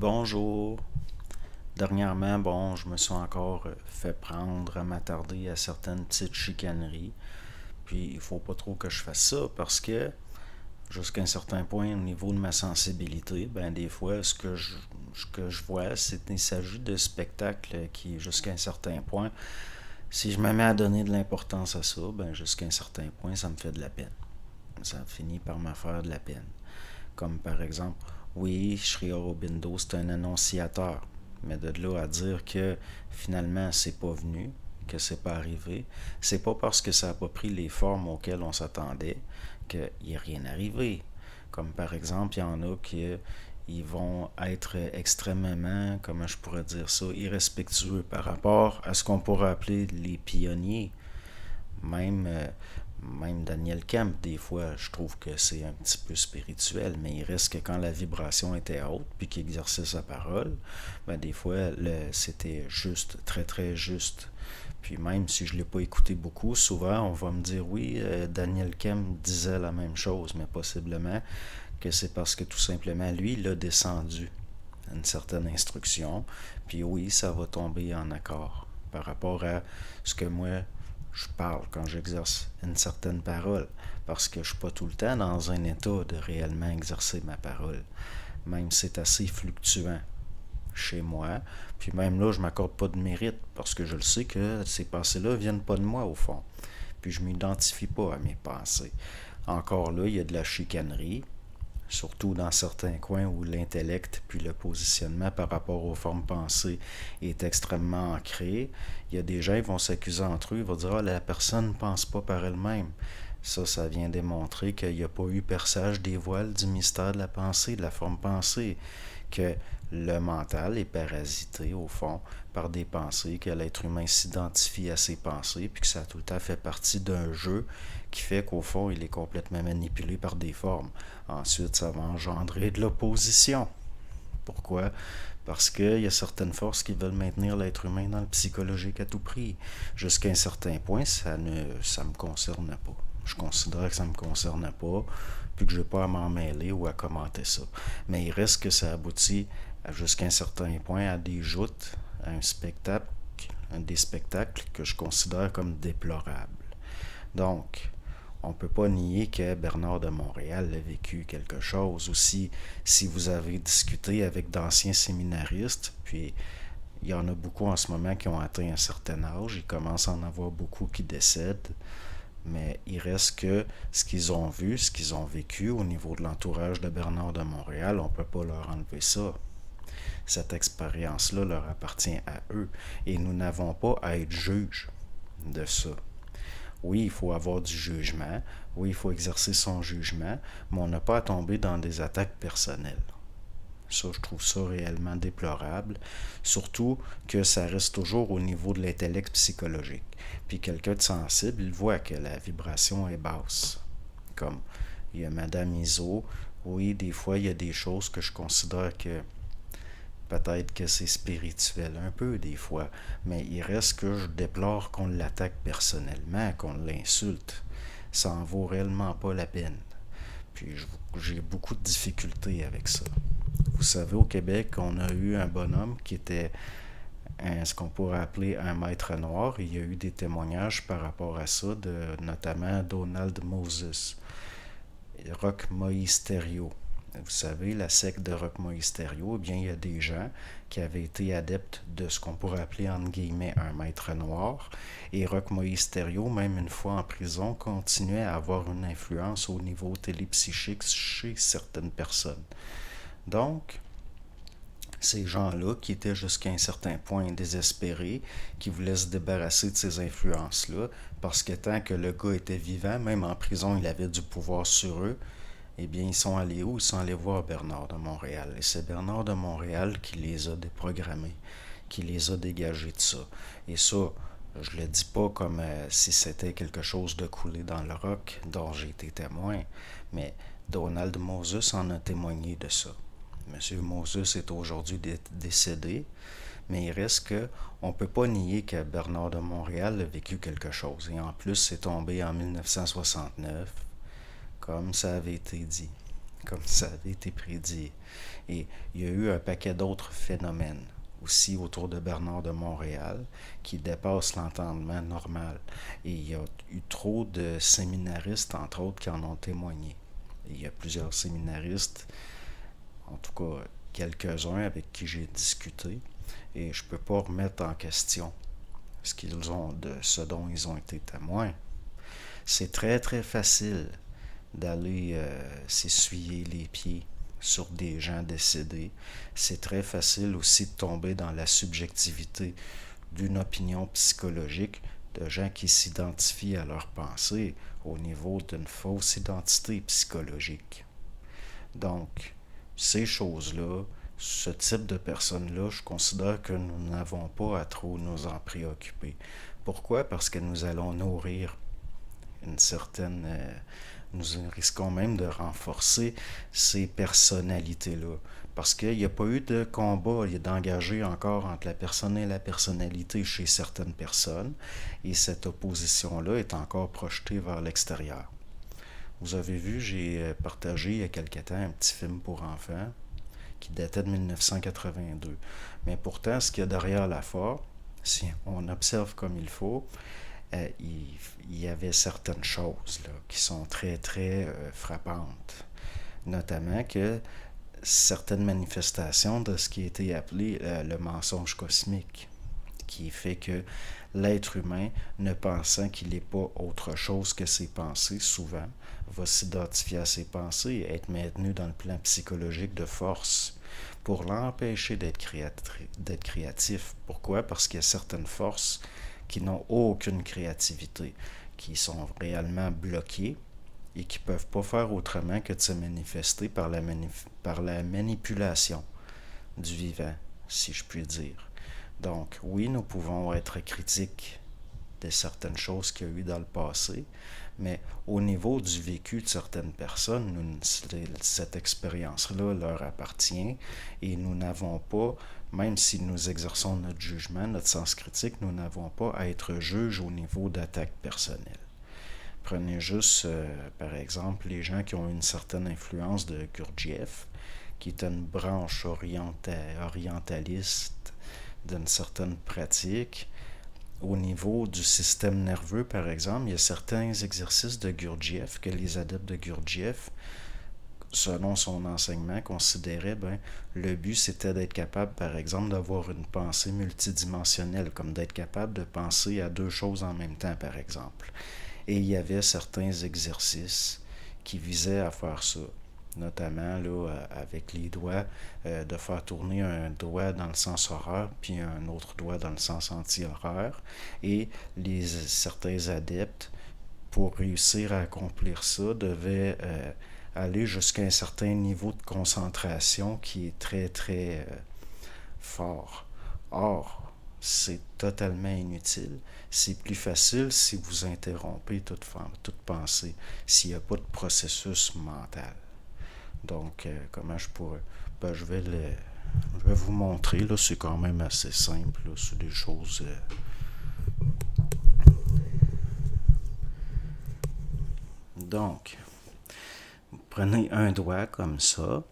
Bonjour. Dernièrement, bon, je me suis encore fait prendre à m'attarder à certaines petites chicaneries. Puis il faut pas trop que je fasse ça parce que jusqu'à un certain point, au niveau de ma sensibilité, ben des fois, ce que je vois, c'est qu'il s'agit de spectacles qui, jusqu'à un certain point, si je me mets à donner de l'importance à ça, ben jusqu'à un certain point, ça me fait de la peine. Ça finit par me faire de la peine. Comme par exemple, oui, Sri Aurobindo, c'est un annonciateur. Mais de là à dire que finalement c'est pas venu, que c'est pas arrivé, c'est pas parce que ça n'a pas pris les formes auxquelles on s'attendait qu'il n'y a rien arrivé. Comme par exemple, il y en a qui ils vont être extrêmement, comment je pourrais dire ça, irrespectueux par rapport à ce qu'on pourrait appeler les pionniers. Même, même Daniel Kemp, des fois, je trouve que c'est un petit peu spirituel, mais il reste que quand la vibration était haute, puis qu'il exerçait sa parole, ben des fois, c'était juste, très très juste. Puis même si je ne l'ai pas écouté beaucoup, souvent on va me dire oui, Daniel Kemp disait la même chose, mais possiblement que c'est parce que tout simplement lui, il a descendu une certaine instruction, puis oui, ça va tomber en accord par rapport à ce que moi je parle quand j'exerce une certaine parole, parce que je suis pas tout le temps dans un état de réellement exercer ma parole. Même c'est assez fluctuant chez moi, puis même là, je m'accorde pas de mérite, parce que je le sais que ces pensées-là viennent pas de moi au fond. Puis je m'identifie pas à mes pensées. Encore là, il y a de la chicanerie, surtout dans certains coins où l'intellect puis le positionnement par rapport aux formes pensées est extrêmement ancré. Il y a des gens qui vont s'accuser entre eux, ils vont dire ah, la personne ne pense pas par elle-même. Ça vient démontrer qu'il n'y a pas eu perçage des voiles du mystère de la pensée, de la forme pensée, que le mental est parasité, au fond, par des pensées, que l'être humain s'identifie à ses pensées, puis que ça a tout à fait partie d'un jeu qui fait qu'au fond, il est complètement manipulé par des formes. Ensuite, ça va engendrer de l'opposition. Pourquoi? Parce qu'il y a certaines forces qui veulent maintenir l'être humain dans le psychologique à tout prix. Jusqu'à un certain point, ça me concerne pas. Je considère que ça me concerne pas, puis que je n'ai pas à m'en mêler ou à commenter ça. Mais il reste que ça aboutit jusqu'à un certain point à des joutes, à un spectacle, des spectacles que je considère comme déplorables. Donc, on ne peut pas nier que Bernard de Montréal a vécu quelque chose. Aussi, si vous avez discuté avec d'anciens séminaristes, puis il y en a beaucoup en ce moment qui ont atteint un certain âge, il commence à en avoir beaucoup qui décèdent, mais il reste que ce qu'ils ont vu, ce qu'ils ont vécu au niveau de l'entourage de Bernard de Montréal, on ne peut pas leur enlever ça. Cette expérience-là leur appartient à eux et nous n'avons pas à être juges de ça. Oui, il faut avoir du jugement, oui, il faut exercer son jugement, mais on n'a pas à tomber dans des attaques personnelles. Ça, je trouve ça réellement déplorable, surtout que ça reste toujours au niveau de l'intellect psychologique. Puis quelqu'un de sensible, il voit que la vibration est basse. Comme il y a Madame Iso, oui, des fois, il y a des choses que je considère que peut-être que c'est spirituel un peu des fois, mais il reste que je déplore qu'on l'attaque personnellement, qu'on l'insulte. Ça en vaut réellement pas la peine. Puis j'ai beaucoup de difficultés avec ça. Vous savez, au Québec, on a eu un bonhomme qui était ce qu'on pourrait appeler un maître noir. Il y a eu des témoignages par rapport à ça, de notamment Donald Moses, Roch Moïsterio. Vous savez, la secte de Roch Moïsterio, eh bien, il y a des gens qui avaient été adeptes de ce qu'on pourrait appeler, entre guillemets, un maître noir. Et Roch Moïsterio, même une fois en prison, continuait à avoir une influence au niveau télépsychique chez certaines personnes. Donc, ces gens-là qui étaient jusqu'à un certain point désespérés, qui voulaient se débarrasser de ces influences-là, parce que tant que le gars était vivant, même en prison, il avait du pouvoir sur eux, eh bien, ils sont allés où? Ils sont allés voir Bernard de Montréal. Et c'est Bernard de Montréal qui les a déprogrammés, qui les a dégagés de ça. Et ça, je le dis pas comme si c'était quelque chose de coulé dans le roc dont j'ai été témoin, mais Donald Moses en a témoigné de ça. Monsieur Moses est aujourd'hui décédé, mais il reste que on ne peut pas nier que Bernard de Montréal a vécu quelque chose. Et en plus, c'est tombé en 1969, comme ça avait été dit. comme ça avait été prédit. Et il y a eu un paquet d'autres phénomènes aussi autour de Bernard de Montréal qui dépassent l'entendement normal. Et il y a eu trop de séminaristes, entre autres, qui en ont témoigné. Et il y a plusieurs séminaristes, en tout cas quelques-uns avec qui j'ai discuté, et je ne peux pas remettre en question ce dont ils ont été témoins. C'est très très facile d'aller s'essuyer les pieds sur des gens décédés. C'est très facile aussi de tomber dans la subjectivité d'une opinion psychologique de gens qui s'identifient à leurs pensées au niveau d'une fausse identité psychologique. Donc, ces choses-là, ce type de personnes-là, je considère que nous n'avons pas à trop nous en préoccuper. Pourquoi? Parce que nous allons nourrir une certaine... nous risquons même de renforcer ces personnalités-là. Parce qu'il n'y a pas eu de combat d'engagé encore entre la personne et la personnalité chez certaines personnes, et cette opposition-là est encore projetée vers l'extérieur. Vous avez vu, j'ai partagé il y a quelque temps un petit film pour enfants qui datait de 1982. Mais pourtant, ce qu'il y a derrière la forme, si on observe comme il faut, il y avait certaines choses là, qui sont très, très frappantes. Notamment que certaines manifestations de ce qui a été appelé le mensonge cosmique, qui fait que l'être humain, ne pensant qu'il n'est pas autre chose que ses pensées, souvent, va s'identifier à ses pensées et être maintenu dans le plan psychologique de force pour l'empêcher d'être créatif. Pourquoi? Parce qu'il y a certaines forces qui n'ont aucune créativité, qui sont réellement bloquées et qui ne peuvent pas faire autrement que de se manifester par la manipulation du vivant, si je puis dire. Donc, oui, nous pouvons être critiques de certaines choses qu'il y a eu dans le passé, mais au niveau du vécu de certaines personnes, cette expérience-là leur appartient et nous n'avons pas, même si nous exerçons notre jugement, notre sens critique, nous n'avons pas à être juges au niveau d'attaque personnelle. Prenez juste, par exemple, les gens qui ont une certaine influence de Gurdjieff, qui est une branche orientaliste d'une certaine pratique. Au niveau du système nerveux, par exemple, il y a certains exercices de Gurdjieff que les adeptes de Gurdjieff, selon son enseignement, considéraient, le but c'était d'être capable, par exemple, d'avoir une pensée multidimensionnelle, comme d'être capable de penser à deux choses en même temps, par exemple. Et il y avait certains exercices qui visaient à faire ça, notamment là, avec les doigts, de faire tourner un doigt dans le sens horreur, puis un autre doigt dans le sens anti-horreur. Et certains adeptes, pour réussir à accomplir ça, devaient aller jusqu'à un certain niveau de concentration qui est très, très fort. Or, c'est totalement inutile. C'est plus facile si vous interrompez toute pensée, s'il n'y a pas de processus mental. Donc, comment je pourrais... je vais vous montrer, là, c'est quand même assez simple, là, c'est des choses... Donc, vous prenez un doigt comme ça,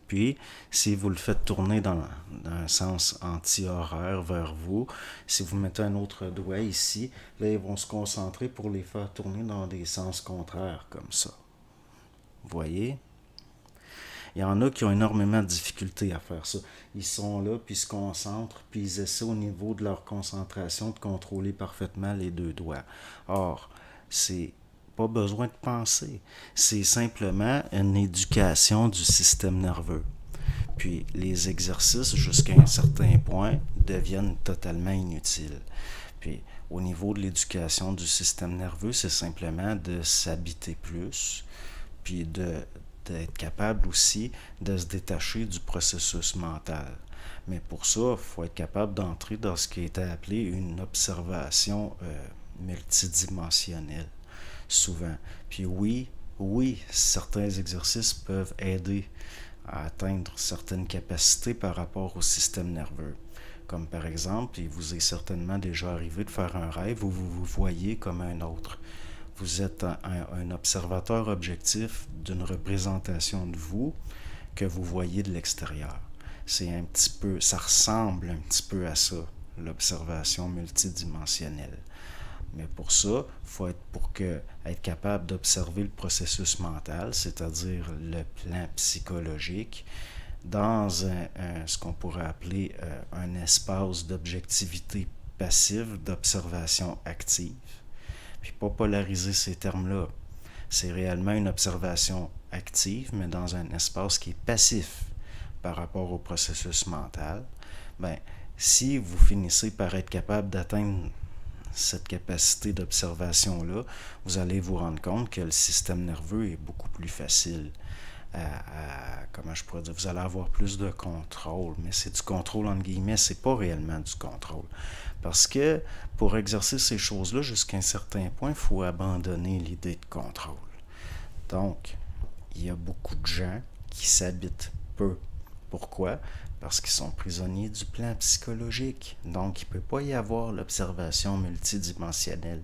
puis si vous le faites tourner dans un sens anti-horreur vers vous, si vous mettez un autre doigt ici, là, ils vont se concentrer pour les faire tourner dans des sens contraires, comme ça. Vous voyez? Il y en a qui ont énormément de difficultés à faire ça. Ils sont là, puis ils se concentrent, puis ils essaient au niveau de leur concentration de contrôler parfaitement les deux doigts. Or, c'est pas besoin de penser. C'est simplement une éducation du système nerveux. Puis les exercices, jusqu'à un certain point, deviennent totalement inutiles. Puis au niveau de l'éducation du système nerveux, c'est simplement de s'habiter plus, puis d'être capable aussi de se détacher du processus mental. Mais pour ça, il faut être capable d'entrer dans ce qui est appelé une observation multidimensionnelle, souvent. Puis oui, certains exercices peuvent aider à atteindre certaines capacités par rapport au système nerveux. Comme par exemple, il vous est certainement déjà arrivé de faire un rêve où vous vous voyez comme un autre. Vous êtes un observateur objectif d'une représentation de vous que vous voyez de l'extérieur. C'est un petit peu, ça ressemble un petit peu à ça, l'observation multidimensionnelle. Mais pour ça, il faut être capable d'observer le processus mental, c'est-à-dire le plan psychologique, dans ce qu'on pourrait appeler un espace d'objectivité passive, d'observation active. Puis pas polariser ces termes-là. C'est réellement une observation active, mais dans un espace qui est passif par rapport au processus mental. Ben, si vous finissez par être capable d'atteindre cette capacité d'observation-là, vous allez vous rendre compte que le système nerveux est beaucoup plus facile comment je pourrais dire, vous allez avoir plus de contrôle, mais c'est du contrôle entre guillemets, c'est pas réellement du contrôle. Parce que pour exercer ces choses-là, jusqu'à un certain point, il faut abandonner l'idée de contrôle. Donc, il y a beaucoup de gens qui s'habitent peu. Pourquoi? Parce qu'ils sont prisonniers du plan psychologique. Donc, il ne peut pas y avoir l'observation multidimensionnelle.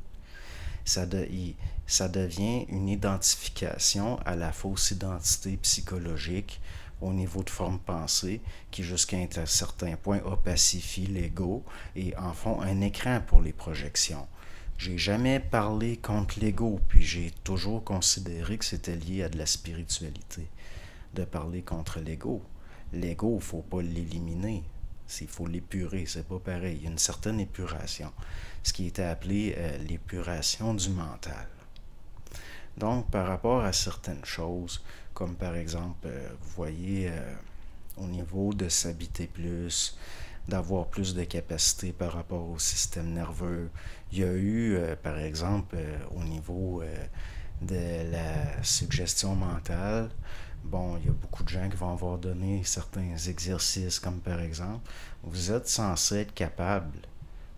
Ça devient une identification à la fausse identité psychologique au niveau de forme pensée qui, jusqu'à un certain point, opacifie l'ego et en font un écran pour les projections. J'ai jamais parlé contre l'ego, puis j'ai toujours considéré que c'était lié à de la spiritualité, de parler contre l'ego. L'ego, il ne faut pas l'éliminer. Il faut l'épurer, c'est pas pareil. Il y a une certaine épuration. Ce qui était appelé l'épuration du mental. Donc, par rapport à certaines choses, comme par exemple, vous voyez, au niveau de s'habiter plus, d'avoir plus de capacité par rapport au système nerveux, il y a eu, par exemple, au niveau de la suggestion mentale, bon, il y a beaucoup de gens qui vont avoir donné certains exercices, comme par exemple, vous êtes censé être capable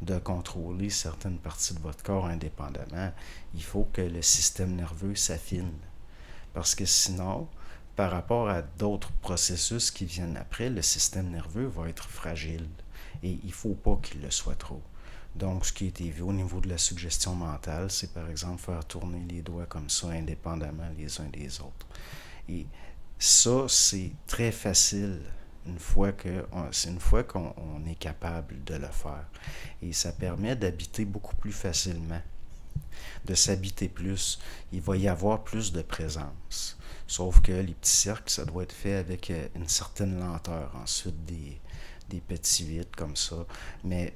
de contrôler certaines parties de votre corps indépendamment. Il faut que le système nerveux s'affine. Parce que sinon, par rapport à d'autres processus qui viennent après, le système nerveux va être fragile. Et il ne faut pas qu'il le soit trop. Donc, ce qui a été vu au niveau de la suggestion mentale, c'est par exemple faire tourner les doigts comme ça indépendamment les uns des autres. Et ça, c'est très facile une fois qu'on est capable de le faire. Et ça permet d'habiter beaucoup plus facilement, de s'habiter plus. Il va y avoir plus de présence. Sauf que les petits cercles, ça doit être fait avec une certaine lenteur. Ensuite, des petits vides comme ça. Mais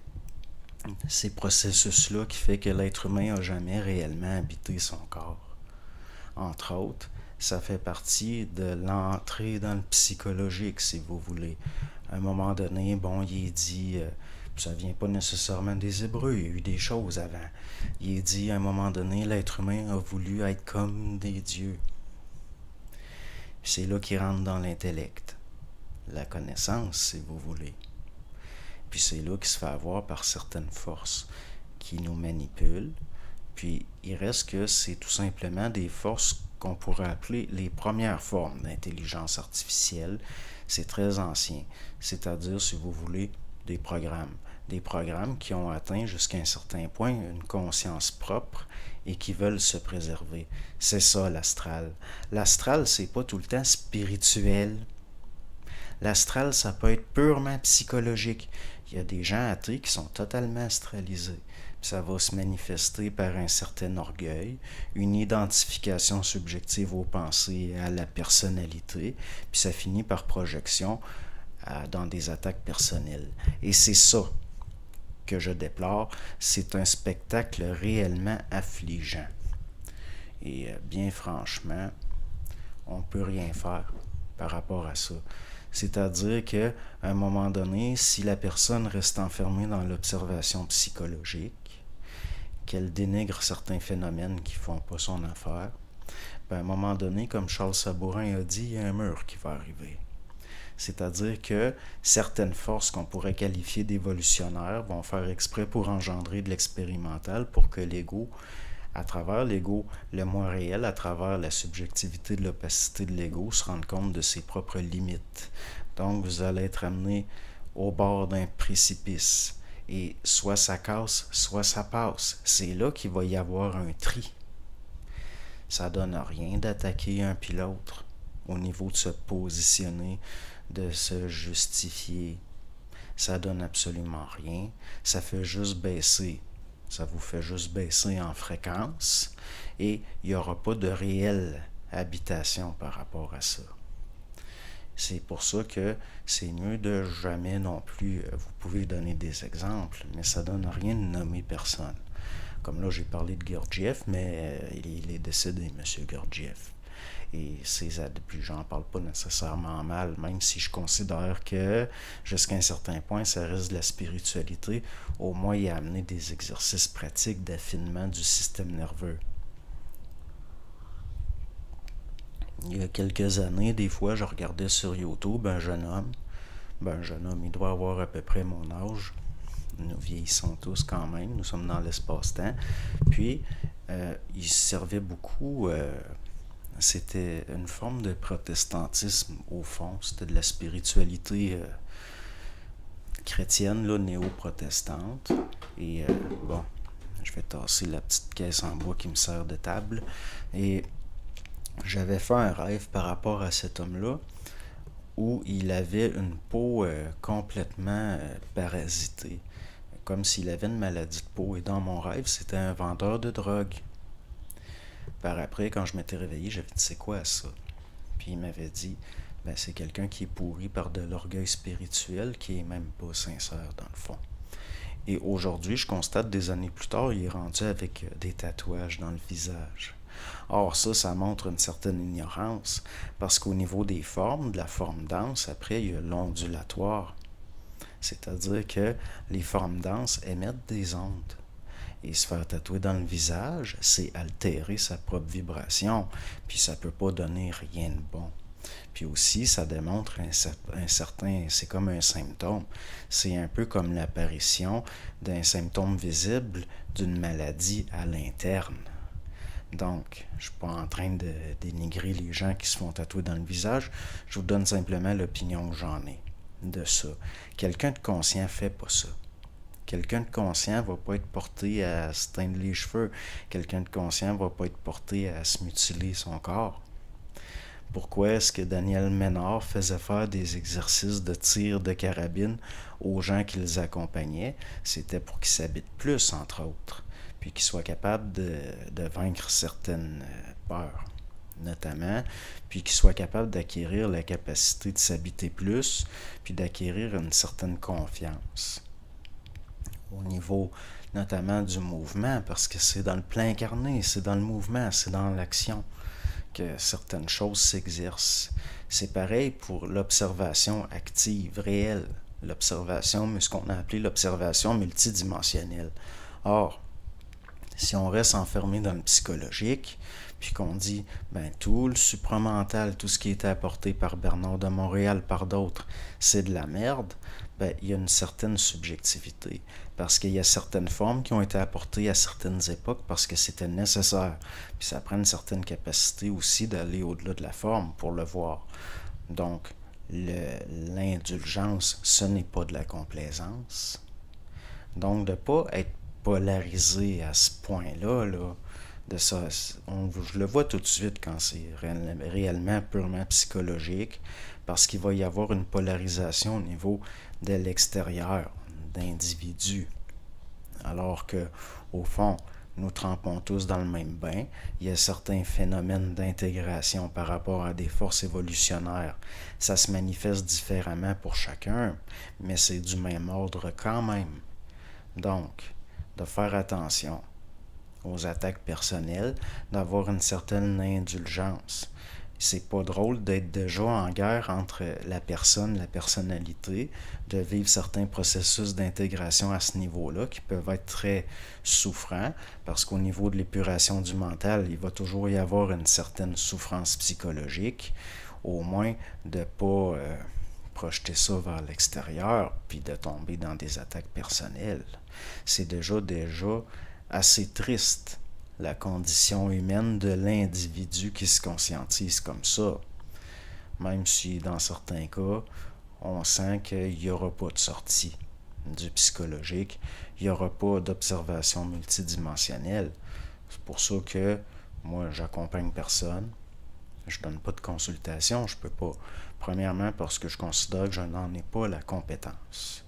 ces processus-là qui fait que l'être humain n'a jamais réellement habité son corps. Entre autres, ça fait partie de l'entrée dans le psychologique, si vous voulez. À un moment donné, bon, il est dit, ça vient pas nécessairement des Hébreux, il y a eu des choses avant. Il est dit, à un moment donné, l'être humain a voulu être comme des dieux. C'est là qu'il rentre dans l'intellect, la connaissance, si vous voulez. Puis c'est là qu'il se fait avoir par certaines forces qui nous manipulent. Puis il reste que c'est tout simplement des forces qu'on pourrait appeler les premières formes d'intelligence artificielle. C'est très ancien, c'est-à-dire, si vous voulez, des programmes qui ont atteint jusqu'à un certain point une conscience propre et qui veulent se préserver. C'est ça l'astral. L'astral, c'est pas tout le temps spirituel. L'astral, ça peut être purement psychologique. Il y a des gens athées qui sont totalement astralisés. Ça va se manifester par un certain orgueil, une identification subjective aux pensées et à la personnalité, puis ça finit par projection dans des attaques personnelles. Et c'est ça que je déplore, c'est un spectacle réellement affligeant. Et bien franchement, on ne peut rien faire par rapport à ça. C'est-à-dire qu'à un moment donné, si la personne reste enfermée dans l'observation psychologique, qu'elle dénigre certains phénomènes qui ne font pas son affaire, ben à un moment donné, comme Charles Sabourin a dit, il y a un mur qui va arriver. C'est-à-dire que certaines forces qu'on pourrait qualifier d'évolutionnaires vont faire exprès pour engendrer de l'expérimental pour que l'ego, à travers l'ego, le moi réel, à travers la subjectivité de l'opacité de l'ego, se rende compte de ses propres limites. Donc, vous allez être amené au bord d'un précipice. Et soit ça casse, soit ça passe. C'est là qu'il va y avoir un tri. Ça donne rien d'attaquer un puis l'autre au niveau de se positionner, de se justifier. Ça donne absolument rien. Ça fait juste baisser. Ça vous fait juste baisser en fréquence et il n'y aura pas de réelle habitation par rapport à ça. C'est pour ça que c'est mieux de jamais non plus, vous pouvez donner des exemples, mais ça donne rien de nommer personne. Comme là, j'ai parlé de Gurdjieff, mais il est décédé, M. Gurdjieff. Et puis j'en parle pas nécessairement mal, même si je considère que jusqu'à un certain point, ça reste de la spiritualité. Au moins, il a amené des exercices pratiques d'affinement du système nerveux. Il y a quelques années, des fois, je regardais sur YouTube un jeune homme. Il doit avoir à peu près mon âge. Nous vieillissons tous quand même, nous sommes dans l'espace-temps. Puis, il servait beaucoup, c'était une forme de protestantisme au fond, c'était de la spiritualité chrétienne, là, néo-protestante. Et je vais tasser la petite caisse en bois qui me sert de table. Et j'avais fait un rêve par rapport à cet homme-là où il avait une peau complètement parasitée, comme s'il avait une maladie de peau. Et dans mon rêve, c'était un vendeur de drogue. Par après, quand je m'étais réveillé, j'avais dit, c'est quoi ça? Puis il m'avait dit, c'est quelqu'un qui est pourri par de l'orgueil spirituel, qui est même pas sincère dans le fond. Et aujourd'hui, je constate des années plus tard, il est rendu avec des tatouages dans le visage. Or, ça montre une certaine ignorance, parce qu'au niveau des formes, de la forme dense, après, il y a l'ondulatoire. C'est-à-dire que les formes denses émettent des ondes. Et se faire tatouer dans le visage, c'est altérer sa propre vibration, puis ça peut pas donner rien de bon. Puis aussi, ça démontre un certain, c'est comme un symptôme. C'est un peu comme l'apparition d'un symptôme visible d'une maladie à l'interne. Donc, je ne suis pas en train de dénigrer les gens qui se font tatouer dans le visage. Je vous donne simplement l'opinion que j'en ai de ça. Quelqu'un de conscient fait pas ça. Quelqu'un de conscient va pas être porté à se teindre les cheveux. Quelqu'un de conscient va pas être porté à se mutiler son corps. Pourquoi est-ce que Daniel Ménard faisait faire des exercices de tir de carabine aux gens qui les accompagnaient? C'était pour qu'ils s'habitent plus, entre autres, puis qu'ils soient capables de vaincre certaines peurs, notamment, puis qu'ils soient capables d'acquérir la capacité de s'habiter plus, puis d'acquérir une certaine confiance. Au niveau notamment du mouvement, parce que c'est dans le plein incarné, c'est dans le mouvement, c'est dans l'action que certaines choses s'exercent. C'est pareil pour l'observation active, réelle, l'observation, ce qu'on a appelé l'observation multidimensionnelle. Or, si on reste enfermé dans le psychologique, puis qu'on dit, tout le supramental, tout ce qui a été apporté par Bernard de Montréal, par d'autres, c'est de la merde, il y a une certaine subjectivité. Parce qu'il y a certaines formes qui ont été apportées à certaines époques parce que c'était nécessaire. Puis ça prend une certaine capacité aussi d'aller au-delà de la forme pour le voir. Donc, l'indulgence, ce n'est pas de la complaisance. Donc, de ne pas être polarisé à ce point-là, de ça, je le vois tout de suite quand c'est réellement purement psychologique, parce qu'il va y avoir une polarisation au niveau de l'extérieur, d'individus. Alors que, au fond, nous trempons tous dans le même bain. Il y a certains phénomènes d'intégration par rapport à des forces évolutionnaires. Ça se manifeste différemment pour chacun, mais c'est du même ordre quand même. Donc, de faire attention aux attaques personnelles, d'avoir une certaine indulgence. C'est pas drôle d'être déjà en guerre entre la personne, la personnalité, de vivre certains processus d'intégration à ce niveau-là qui peuvent être très souffrants parce qu'au niveau de l'épuration du mental, il va toujours y avoir une certaine souffrance psychologique, au moins de ne pas projeter ça vers l'extérieur puis de tomber dans des attaques personnelles. C'est déjà assez triste, la condition humaine de l'individu qui se conscientise comme ça. Même si, dans certains cas, on sent qu'il n'y aura pas de sortie du psychologique, il n'y aura pas d'observation multidimensionnelle. C'est pour ça que Moi, j'accompagne personne. Je donne pas de consultation. Je peux pas. Premièrement, parce que je considère que je n'en ai pas la compétence.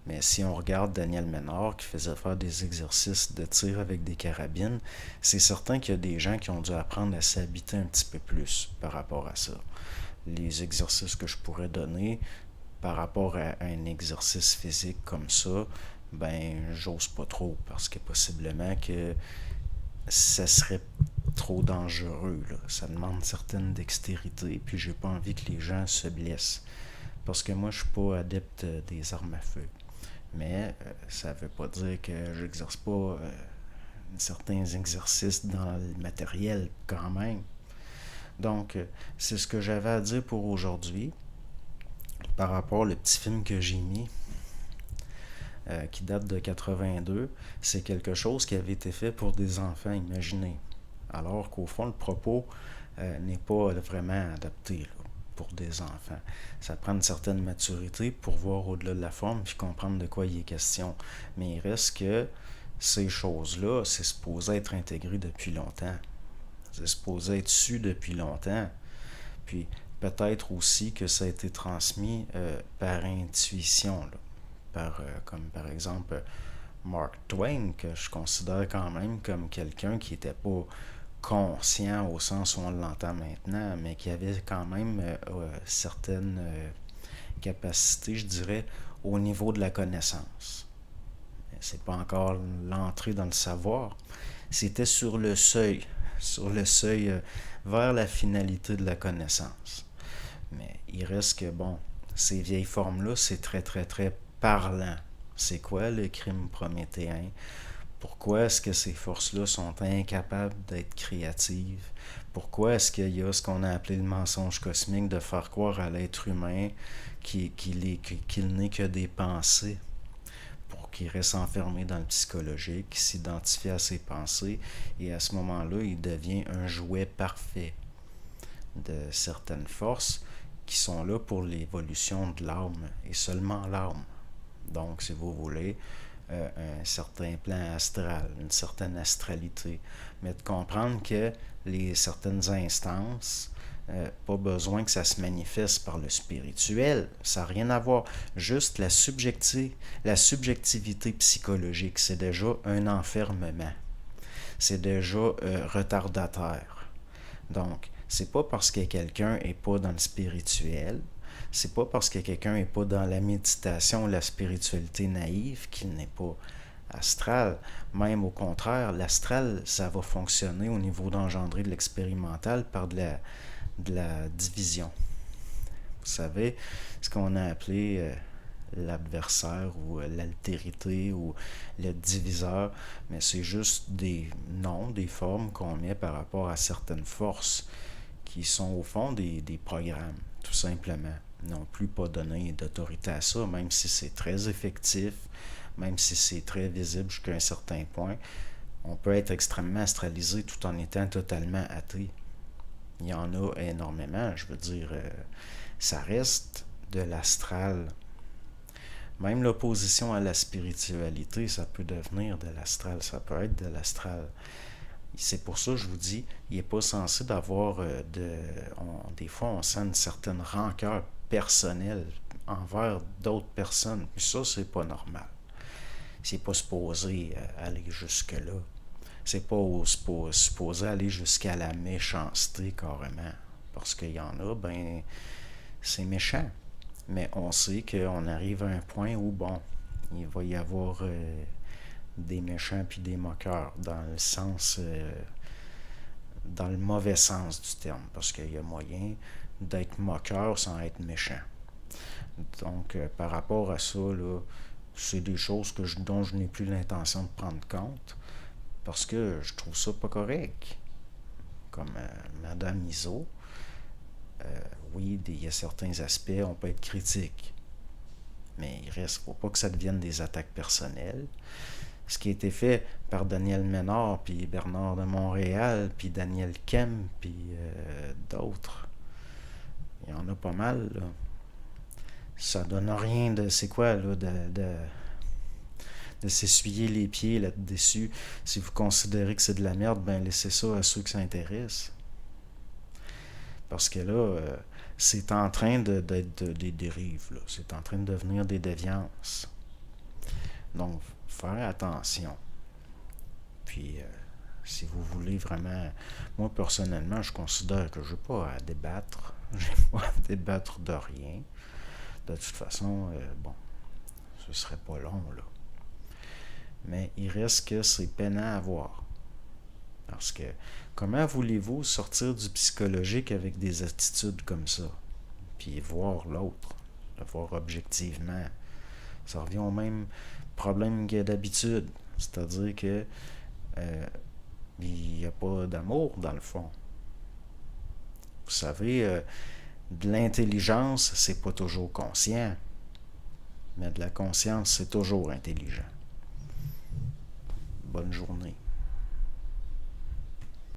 Mais si on regarde Daniel Ménard qui faisait faire des exercices de tir avec des carabines, c'est certain qu'il y a des gens qui ont dû apprendre à s'habiter un petit peu plus par rapport à ça. Les exercices que je pourrais donner par rapport à un exercice physique comme ça, ben j'ose pas trop parce que possiblement que ça serait trop dangereux. Là. Ça demande une certaine dextérité, puis j'ai pas envie que les gens se blessent. Parce que moi, je suis pas adepte des armes à feu. Mais ça veut pas dire que j'exerce pas certains exercices dans le matériel quand même. Donc, c'est ce que j'avais à dire pour aujourd'hui. Par rapport au petit film que j'ai mis, qui date de 82, c'est quelque chose qui avait été fait pour des enfants, imaginez. Alors qu'au fond, le propos n'est pas vraiment adapté là, pour des enfants. Ça prend une certaine maturité pour voir au-delà de la forme puis comprendre de quoi il est question. Mais il reste que ces choses-là, c'est supposé être intégré depuis longtemps. C'est supposé être su depuis longtemps. Puis peut-être aussi que ça a été transmis par intuition, là, comme par exemple Mark Twain, que je considère quand même comme quelqu'un qui n'était pas conscient au sens où on l'entend maintenant, mais qui avait quand même certaines capacités, je dirais, au niveau de la connaissance. C'est pas encore l'entrée dans le savoir, c'était sur le seuil vers la finalité de la connaissance. Mais il reste que, bon, ces vieilles formes-là, c'est très, très, très parlant. C'est quoi le crime prométhéen? Pourquoi est-ce que ces forces-là sont incapables d'être créatives? Pourquoi est-ce qu'il y a ce qu'on a appelé le mensonge cosmique de faire croire à l'être humain qu'il n'est que des pensées pour qu'il reste enfermé dans le psychologique, qu'il s'identifie à ses pensées et à ce moment-là, il devient un jouet parfait de certaines forces qui sont là pour l'évolution de l'âme et seulement l'âme. Donc, si vous voulez, un certain plan astral, une certaine astralité, mais de comprendre que les certaines instances, pas besoin que ça se manifeste par le spirituel, ça n'a rien à voir. Juste la subjectivité psychologique, c'est déjà un enfermement. C'est déjà retardataire. Donc, c'est pas parce que quelqu'un est pas dans le spirituel, c'est pas parce que quelqu'un est pas dans la méditation, la spiritualité naïve qu'il n'est pas astral. Même au contraire, l'astral, ça va fonctionner au niveau d'engendrer de l'expérimental par de la division. Vous savez, ce qu'on a appelé l'adversaire ou l'altérité ou le diviseur, mais c'est juste des noms, des formes qu'on met par rapport à certaines forces qui sont au fond des programmes, tout simplement. Non plus pas donner d'autorité à ça, même si c'est très effectif, même si c'est très visible jusqu'à un certain point. On peut être extrêmement astralisé tout en étant totalement athée. Il y en a énormément, je veux dire, ça reste de l'astral. Même l'opposition à la spiritualité, ça peut devenir de l'astral, ça peut être de l'astral. C'est pour ça que je vous dis, il n'est pas censé d'avoir des fois, on sent une certaine rancœur personnelle envers d'autres personnes. Puis ça, c'est pas normal. C'est pas supposé aller jusque-là. C'est pas supposé aller jusqu'à la méchanceté carrément. Parce qu'il y en a, ben, c'est méchant. Mais on sait qu'on arrive à un point où, bon, il va y avoir des méchants puis des moqueurs dans le sens, dans le mauvais sens du terme, parce qu'il y a moyen d'être moqueur sans être méchant. Donc, par rapport à ça, là, c'est des choses dont je n'ai plus l'intention de prendre compte, parce que je trouve ça pas correct. Comme Madame Iso, oui, il y a certains aspects, on peut être critique, mais il reste, faut pas que ça devienne des attaques personnelles. Ce qui a été fait par Daniel Ménard, puis Bernard de Montréal, puis Daniel Kem, puis d'autres, il y en a pas mal, là. Ça donne rien de, c'est quoi, là, de s'essuyer les pieds là-dessus. Si vous considérez que c'est de la merde, ben laissez ça à ceux qui s'intéressent. Parce que là, c'est en train d'être des dérives, là. C'est en train de devenir des déviances. Donc, faire attention. Puis, si vous voulez vraiment... Moi, personnellement, je considère que je n'ai pas à débattre. J'ai pas à débattre de rien. De toute façon, bon, ce serait pas long, là. Mais il reste que c'est peinant à voir. Parce que comment voulez-vous sortir du psychologique avec des attitudes comme ça? Puis voir l'autre, le voir objectivement. Ça revient au même problème que d'habitude. C'est-à-dire que il n'y a pas d'amour dans le fond. Vous savez, de l'intelligence, c'est pas toujours conscient. Mais de la conscience, c'est toujours intelligent. Bonne journée.